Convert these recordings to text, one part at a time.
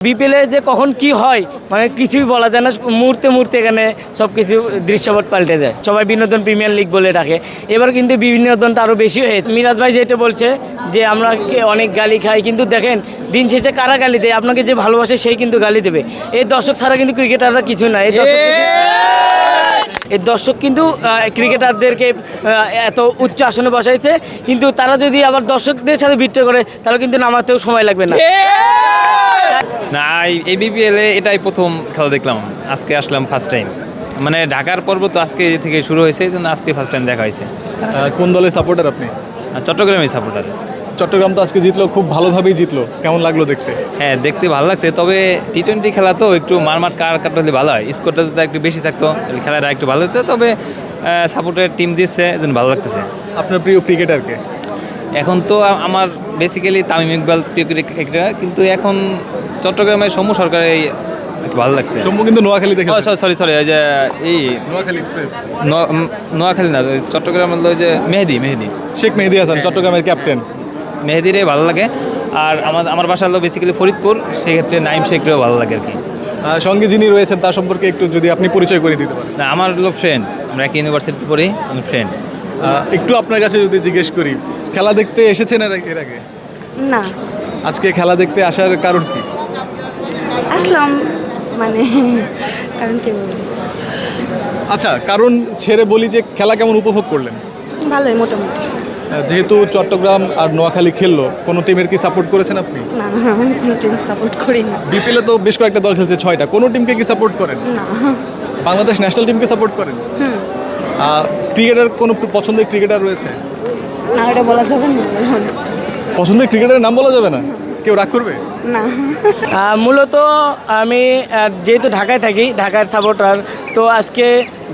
বিপিএলে যে কখন কি হয় মানে কিছুই বলা যায় না, মুহূর্তে মুহূর্তে এখানে সব কিছু দৃশ্যপট পাল্টে যায়। সবাই বিনোদন প্রিমিয়ার লিগ বলে ডাকে, এবার কিন্তু বিনোদনটা আরও বেশি হয়েছে। মিরাজ ভাই যেটা বলছে যে আমরা অনেক গালি খাই, কিন্তু দেখেন দিন শেষে কারা গালি দেয়? আপনাকে যে ভালোবাসে সেই কিন্তু গালি দেবে। এই দর্শক ছাড়া কিন্তু ক্রিকেটাররা কিছু না। এই দর্শক কিন্তু ক্রিকেটারদেরকে এত উচ্চ আসনে বসাইছে, কিন্তু তারা যদি আবার দর্শকদের সাথে বিট্রে করে তাহলে কিন্তু নামাতেও সময় লাগবে না। না, এই বিপিএলে এটাই প্রথম খেলা দেখলাম। আজকে আসলাম ফার্স্ট টাইম, মানে ঢাকার পর্ব তো আজকে থেকে শুরু হয়েছে, এই জন্য আজকে ফার্স্ট টাইম দেখা হয়েছে। কোন দলের সাপোর্টার আপনি? চট্টগ্রামের সাপোর্টার। চট্টগ্রাম তো আজকে জিতলো, খুব ভালোভাবেই জিতলো, কেমন লাগলো দেখতে? হ্যাঁ, দেখতে ভালো লাগছে, তবে টি-20 খেলা তো একটু মারমার কাটটা হলে ভালো হয়। স্কোরটা যদি একটু বেশি থাকতো তাহলে খেলাটা একটু ভালো হতো, তবে সাপোর্টের টিম দিচ্ছে এই জন্য ভালো লাগতেছে। আপনার প্রিয় ক্রিকেটারকে? এখন তো আমার বেসিক্যালি তামিম ইকবাল প্রিয় ক্রিকেটার, কিন্তু এখন চট্টগ্রামের সৌম্য সরকার এই ভালো লাগছে। সৌম্য কিন্তু নোয়াখালী দেখে। সরি এই যে এই নোয়াখালী এক্সপ্রেস, নোয়াখালী না, চট্টগ্রামের ওই যে মেহেদি শেখ মেহেদি হাসান চট্টগ্রামের ক্যাপ্টেন। মেহেদিরে ভালো লাগে। আর আমার বাসা হলো বেসিক্যালি ফরিদপুর, সেক্ষেত্রে নাইম শেখরেও ভালো লাগে আর কি। সঙ্গে যিনি রয়েছেন তার সম্পর্কে একটু যদি আপনি পরিচয় করে দিতে পারেন। না, আমার হলো ফ্রেন্ড, আমরা একই ইউনিভার্সিটিতে পড়ি, আমার ফ্রেন্ড। একটু আপনার কাছে যদি জিজ্ঞেস করি, খেলা দেখতে এসেছেন এর আগে? না। আজকে খেলা দেখতে আসার কারণ কি? আসলাম মানে কারণ কি বলবো, আচ্ছা, কারণ ছেড়ে বলি যে খেলা কেমন উপভোগ করলেন? ভালোই মোটামুটি। যেহেতু চট্টগ্রাম আর নোয়াখালী খেললো, কোনো টিমের কি সাপোর্ট করেছেন আপনি? না আমি কোনো টিম সাপোর্ট করি না। বিপিএলে তো বেশ কয়েকটা দল খেলছে, 6টা, কোনো টিমকে কি সাপোর্ট করেন? না। বাংলাদেশ ন্যাশনাল টিমকে সাপোর্ট করেন? ক্রিকেটার কোনো পছন্দের ক্রিকেটার রয়েছে? না, ওটা বলা যাবে না। পছন্দের ক্রিকেটারের নাম বলা যাবে না? কেউ রাগ করবে না। মূলত আমি যেহেতু ঢাকায় থাকি, ঢাকার সাপোর্টার, তো আজকে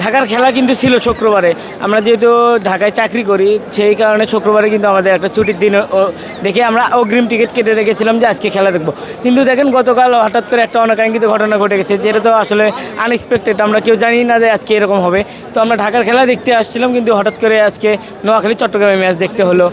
ঢাকার খেলা কিন্তু ছিল শুক্রবারে। আমরা যেহেতু ঢাকায় চাকরি করি, সেই কারণে শুক্রবারে কিন্তু আমাদের একটা ছুটির দিন দেখে আমরা অগ্রিম টিকিট কেটে রেখেছিলাম যে আজকে খেলা দেখবো। কিন্তু দেখেন গতকাল হঠাৎ করে একটা অনাকাঙ্ক্ষিত ঘটনা ঘটে গেছে, যেটা তো আসলে আনএক্সপেক্টেড। আমরা কেউ জানি না যে আজকে এরকম হবে। তো আমরা ঢাকার খেলা দেখতে আসছিলাম, কিন্তু হঠাৎ করে আজকে নোয়াখালী চট্টগ্রামের ম্যাচ দেখতে হলো,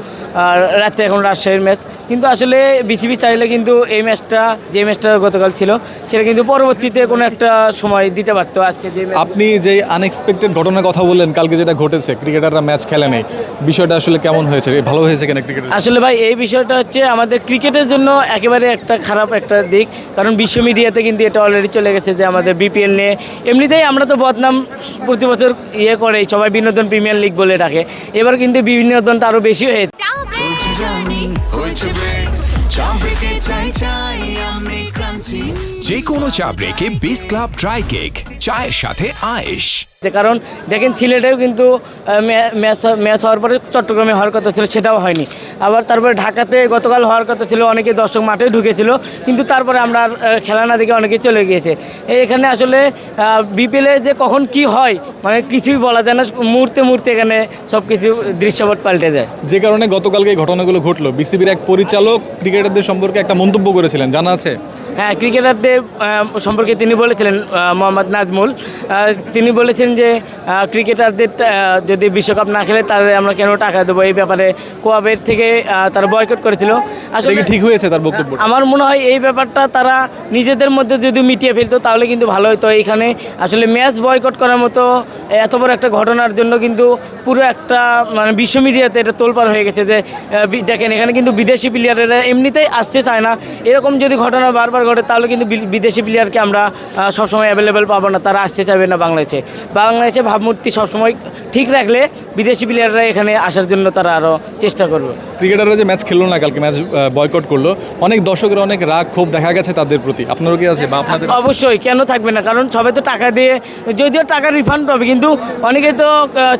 আর রাতে এখন রাজশাহীর ম্যাচ। কিন্তু আসলে বিসিবি চাইলে কিন্তু এই ম্যাচটা, যে ম্যাচটা গতকাল ছিল, সেটা কিন্তু পরবর্তীতে কোনো একটা সময় দিতে পারতো। আজকে যে আপনি যে আনএক্সপেক্টেড ঘটনার কথা বললেন, কালকে যেটা ঘটেছে, ক্রিকেটাররা ম্যাচ খেলে নেই, বিষয়টা আসলে কেমন হয়েছে? ভালো হয়েছে কেন ক্রিকেট? আসলে ভাই এই বিষয়টা হচ্ছে আমাদের ক্রিকেটের জন্য একেবারে একটা খারাপ একটা দিক, কারণ বিশ্ব মিডিয়াতে কিন্তু এটা অলরেডি চলে গেছে যে আমাদের বিপিএল নিয়ে এমনিতেই আমরা তো বদনাম প্রতি বছর করেই, সবাই বিনোদন প্রিমিয়ার লিগ বলে ডাকে। এবার কিন্তু বিনোদনটা আরও বেশি হয়েছে। যে কোনো চা ব্রেকে বিস ক্লাব ড্রাই কেক, চায়ের সাথে আয়েশ। কারণ দেখেন সিলেটেও কিন্তু ম্যাচ হওয়ার পরে চট্টগ্রামে হওয়ার কথা ছিল, সেটাও হয়নি। আবার তারপরে ঢাকাতে গতকাল হওয়ার কথা ছিল, অনেকে দর্শক মাঠে ঢুকেছিল, কিন্তু তারপরে আমরা আর খেলা না দেখে অনেকে চলে গিয়েছে। এখানে আসলে বিপিএলে যে কখন কি হয় মানে কিছুই বলা যায় না, মুহূর্তে মুহূর্তে এখানে সব কিছু দৃশ্যপট পাল্টে যায়। যে কারণে গতকালকে এই ঘটনাগুলো ঘটলো, বিসিবির এক পরিচালক ক্রিকেটারদের সম্পর্কে একটা মন্তব্য করেছিলেন, জানা আছে? হ্যাঁ, ক্রিকেটারদের সম্পর্কে তিনি বলেছিলেন, মোহাম্মদ নাজমুল, তিনি বলেছেন যে ক্রিকেটারদের যদি বিশ্বকাপ না খেলে তাহলে আমরা কেন টাকা দেবো, এই ব্যাপারে কোয়াবের থেকে তারা বয়কট করেছিল। আসলে ঠিক হয়েছে তার বক্তব্য? আমার মনে হয় এই ব্যাপারটা তারা নিজেদের মধ্যে যদি মিটিয়ে ফেলতো তাহলে কিন্তু ভালো হতো। এইখানে আসলে ম্যাচ বয়কট করার মতো এত বড় একটা ঘটনার জন্য কিন্তু পুরো একটা মানে বিশ্ব মিডিয়াতে এটা তোলপাড় হয়ে গেছে যে দেখেন এখানে কিন্তু বিদেশি প্লেয়ারেরা এমনিতেই আসতে চায় না। এরকম যদি ঘটনা বারবার ঘটে তাহলে কিন্তু বিদেশি প্লেয়ারকে আমরা সবসময় অ্যাভেলেবেল পাবো না, তারা আসতে চাইবে না বাংলাদেশে ভাবমূর্তি সবসময় ঠিক রাখলে বিদেশি প্লেয়াররা এখানে আসার জন্য তারা আরও চেষ্টা করবে। ক্রিকেটাররা যে ম্যাচ খেললো না, কালকে ম্যাচ বয়কট করলো, অনেক দর্শকের অনেক রাগ ক্ষোভ দেখা গেছে তাদের প্রতি। আপনারও কি আছে বা আপনাদের? অবশ্যই, কেন থাকবে না, কারণ সবাই তো টাকা দিয়ে, যদিও টাকা রিফান্ড পাবে, কিন্তু অনেকে তো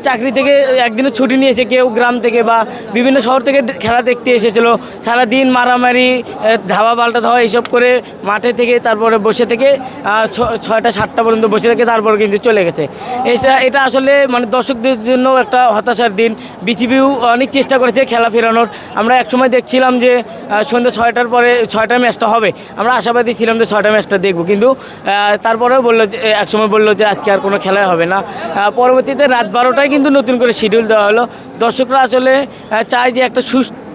চাকরি থেকে একদিনের ছুটি নিয়েছে, কেউ গ্রাম থেকে বা বিভিন্ন শহর থেকে খেলা দেখতে এসেছিলো, সারাদিন মারামারি, ধাওয়া পাল্টা ধাওয়া এইসব করে মাঠে থেকে তারপরে বসে থেকে 6টা 7টা পর্যন্ত বসে থেকে তারপরে কিন্তু চলে গেছে। এটা আসলে মানে দর্শকদের জন্য একটা হতাশার দিন। বিসিবিও অনেক চেষ্টা করেছে খেলা ফেরানোর। আমরা একসময় দেখছিলাম যে সন্ধ্যা 6টার পরে 6টার ম্যাচটা হবে, আমরা আশাবাদী ছিলাম যে 6টা ম্যাচটা দেখব, কিন্তু তারপরেও একসময় বললো যে আজকে আর কোনো খেলাই হবে না। পরবর্তীতে রাত 12টায় কিন্তু নতুন করে শিডিউল দেওয়া হলো। দর্শকরা আসলে চায় যে একটা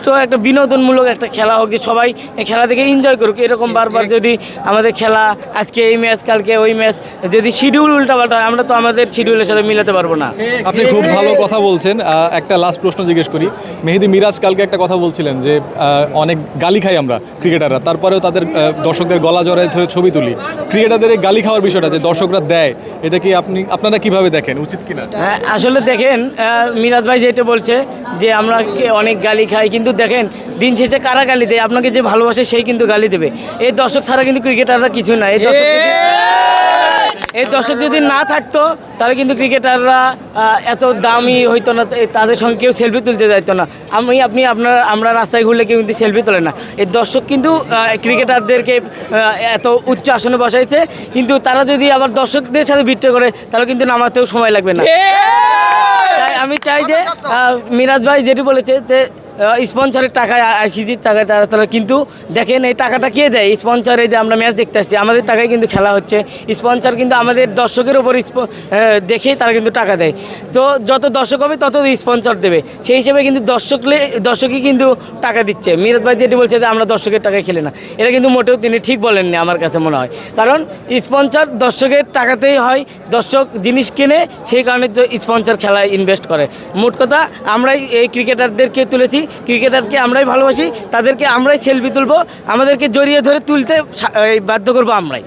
ছোট্ট একটা বিনোদনমূলক একটা খেলা হোক, যে সবাই এই খেলা থেকে এনজয় করুক। এরকম বারবার যদি আমাদের খেলা আজকে এই ম্যাচ কালকে ওই ম্যাচ, যদি শিডিউল উল্টাপাল্টা হয়, আমরা তো আমাদের শিডিউলের সাথে মিলাতে পারবো না। আপনি খুব ভালো কথা বলছেন। একটা লাস্ট প্রশ্ন জিজ্ঞেস করি, মেহেদী মিরাজ কালকে একটা কথা বলছিলেন যে অনেক গালি খাই আমরা ক্রিকেটাররা, তারপরেও তাদের দর্শকদের গলা জড়ায় ধরে ছবি তুলি। ক্রিকেটারদের এই গালি খাওয়ার বিষয়টা যে দর্শকরা দেয়, এটা কি আপনারা কিভাবে দেখেন, উচিত কিনা? হ্যাঁ, আসলে দেখেন মিরাজ ভাই যেটা বলছে যে আমরা অনেক গালি খাই, কিন্তু দেখেন দিন শেষে কারা গালি দেয়? আপনাকে যে ভালোবাসে সেই কিন্তু গালি দেবে। এই দর্শক ছাড়া কিন্তু ক্রিকেটাররা কিছু না। এই দর্শক যদি না থাকতো তাহলে কিন্তু ক্রিকেটাররা এত দামি হইতো না, তাদের সঙ্গে কেউ সেলফি তুলতে যাইতো না। আমরা রাস্তায় ঘুরলে কেউ কিন্তু সেলফি তোলে না। এই দর্শক কিন্তু ক্রিকেটারদেরকে এত উচ্চ আসনে বসাইছে, কিন্তু তারা যদি আবার দর্শকদের সাথে বিট্রে করে তাহলে কিন্তু নামাতেও সময় লাগবে না। তাই আমি চাই যে মিরাজ ভাই যেটি বলেছে যে স্পন্সরের টাকায়, আইসিসির টাকায় তারা কিন্তু দেখেন এই টাকাটা কে দেয়? স্পন্সরে যে আমরা ম্যাচ দেখতে আসছি, আমাদের টাকায় কিন্তু খেলা হচ্ছে। স্পন্সর কিন্তু আমাদের দর্শকের ওপর দেখেই তারা কিন্তু টাকা দেয়। তো যত দর্শক হবে তত স্পন্সর দেবে, সেই হিসেবে কিন্তু দর্শকই কিন্তু টাকা দিচ্ছে। মিরাজ ভাই যেটি বলছে যে আমরা দর্শকের টাকায় খেলি না, এটা কিন্তু মোটেও তিনি ঠিক বলেননি আমার কাছে মনে হয়। কারণ স্পন্সর দর্শকের টাকাতেই হয়, দর্শক জিনিস কেনে, সেই কারণে তো স্পন্সর খেলায় ইনভেস্ট করে। মোট কথা আমরাই এই ক্রিকেটারদেরকে তুলেছি, ক্রিকেটারকে আমরাই ভালোবাসি, তাদেরকে আমরাই সেলফি তুলবো, আমাদেরকে জড়িয়ে ধরে তুলতে বাধ্য করবো আমরাই।